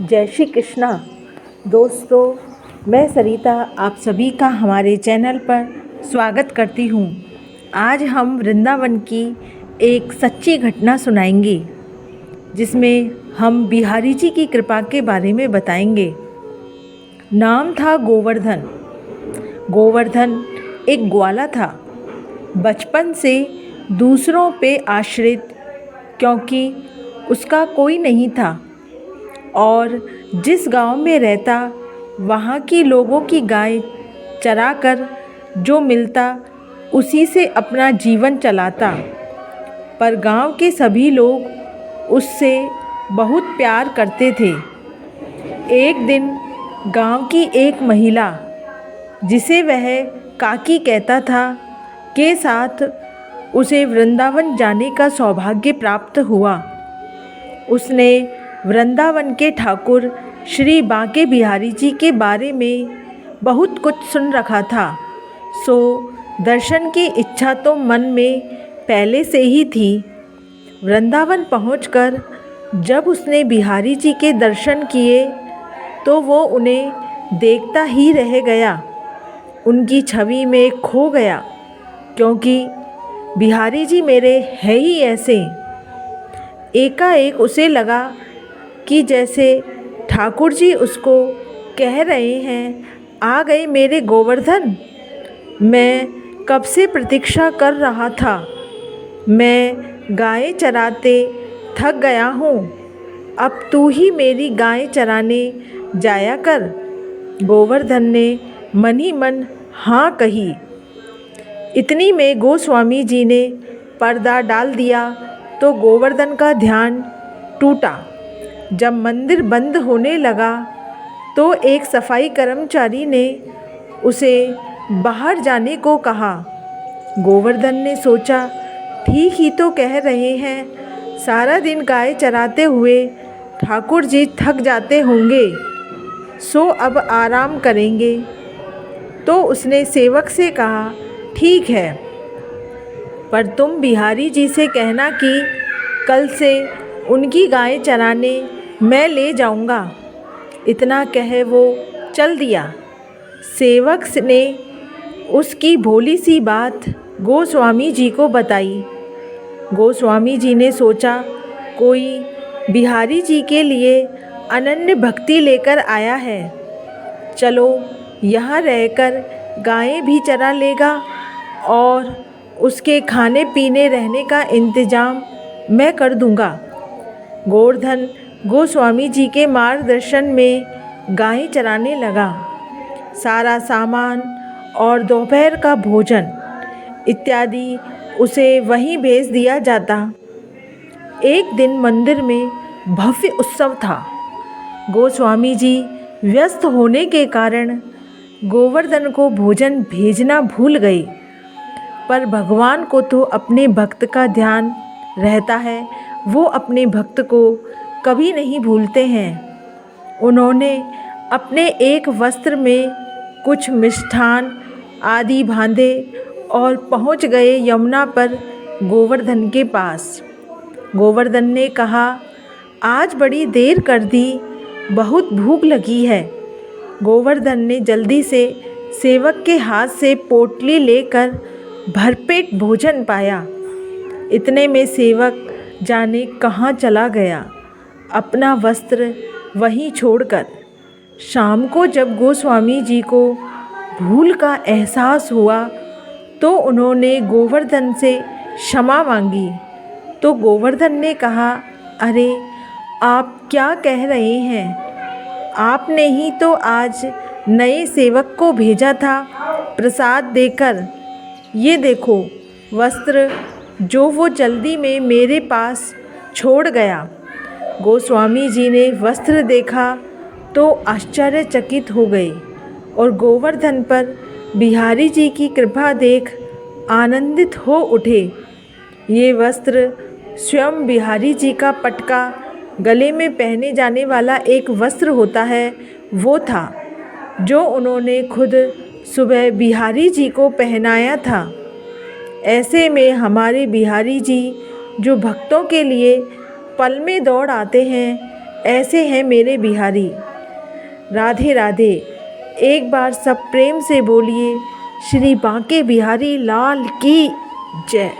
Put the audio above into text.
जय श्री कृष्णा। दोस्तों, मैं सरिता आप सभी का हमारे चैनल पर स्वागत करती हूँ। आज हम वृंदावन की एक सच्ची घटना सुनाएंगे, जिसमें हम बिहारी जी की कृपा के बारे में बताएंगे। नाम था गोवर्धन। गोवर्धन एक ग्वाला था, बचपन से दूसरों पे आश्रित, क्योंकि उसका कोई नहीं था और जिस गांव में रहता वहाँ की लोगों की गाय चराकर जो मिलता उसी से अपना जीवन चलाता। पर गांव के सभी लोग उससे बहुत प्यार करते थे। एक दिन गांव की एक महिला, जिसे वह काकी कहता था, के साथ उसे वृंदावन जाने का सौभाग्य प्राप्त हुआ। उसने वृंदावन के ठाकुर श्री बांके बिहारी जी के बारे में बहुत कुछ सुन रखा था, सो दर्शन की इच्छा तो मन में पहले से ही थी। वृंदावन पहुंचकर जब उसने बिहारी जी के दर्शन किए तो वो उन्हें देखता ही रह गया, उनकी छवि में खो गया, क्योंकि बिहारी जी मेरे है ही ऐसे। एकाएक उसे लगा कि जैसे ठाकुर जी उसको कह रहे हैं, आ गए मेरे गोवर्धन, मैं कब से प्रतीक्षा कर रहा था, मैं गाय चराते थक गया हूँ, अब तू ही मेरी गाय चराने जाया कर। गोवर्धन ने मन ही मन हाँ कही। इतनी में गोस्वामी जी ने पर्दा डाल दिया तो गोवर्धन का ध्यान टूटा। जब मंदिर बंद होने लगा तो एक सफाई कर्मचारी ने उसे बाहर जाने को कहा। गोवर्धन ने सोचा, ठीक ही तो कह रहे हैं, सारा दिन गाय चराते हुए ठाकुर जी थक जाते होंगे, सो अब आराम करेंगे। तो उसने सेवक से कहा, ठीक है, पर तुम बिहारी जी से कहना कि कल से उनकी गाय चराने मैं ले जाऊंगा। इतना कह वो चल दिया। सेवक ने उसकी भोली सी बात गोस्वामी जी को बताई। गोस्वामी जी ने सोचा, कोई बिहारी जी के लिए अनन्य भक्ति लेकर आया है, चलो यहाँ रहकर गायें भी चरा लेगा और उसके खाने पीने रहने का इंतज़ाम मैं कर दूंगा। गोवर्धन गोस्वामी जी के मार्गदर्शन में गायें चराने लगा। सारा सामान और दोपहर का भोजन इत्यादि उसे वहीं भेज दिया जाता। एक दिन मंदिर में भव्य उत्सव था। गोस्वामी जी व्यस्त होने के कारण गोवर्धन को भोजन भेजना भूल गए, पर भगवान को तो अपने भक्त का ध्यान रहता है, वो अपने भक्त को कभी नहीं भूलते हैं। उन्होंने अपने एक वस्त्र में कुछ मिष्ठान आदि बांधे और पहुंच गए यमुना पर गोवर्धन के पास। गोवर्धन ने कहा, आज बड़ी देर कर दी, बहुत भूख लगी है। गोवर्धन ने जल्दी से सेवक के हाथ से पोटली लेकर भरपेट भोजन पाया। इतने में सेवक जाने कहाँ चला गया, अपना वस्त्र वहीं छोड़कर। शाम को जब गोस्वामी जी को भूल का एहसास हुआ तो उन्होंने गोवर्धन से क्षमा मांगी। तो गोवर्धन ने कहा, अरे आप क्या कह रहे हैं, आपने ही तो आज नए सेवक को भेजा था प्रसाद देकर। ये देखो वस्त्र जो वो जल्दी में मेरे पास छोड़ गया। गोस्वामी जी ने वस्त्र देखा तो आश्चर्यचकित हो गए और गोवर्धन पर बिहारी जी की कृपा देख आनंदित हो उठे। ये वस्त्र स्वयं बिहारी जी का पटका, गले में पहने जाने वाला एक वस्त्र होता है, वो था जो उन्होंने खुद सुबह बिहारी जी को पहनाया था। ऐसे में हमारे बिहारी जी जो भक्तों के लिए पल में दौड़ आते हैं, ऐसे हैं मेरे बिहारी। राधे राधे। एक बार सब प्रेम से बोलिए, श्री बांके बिहारी लाल की जय।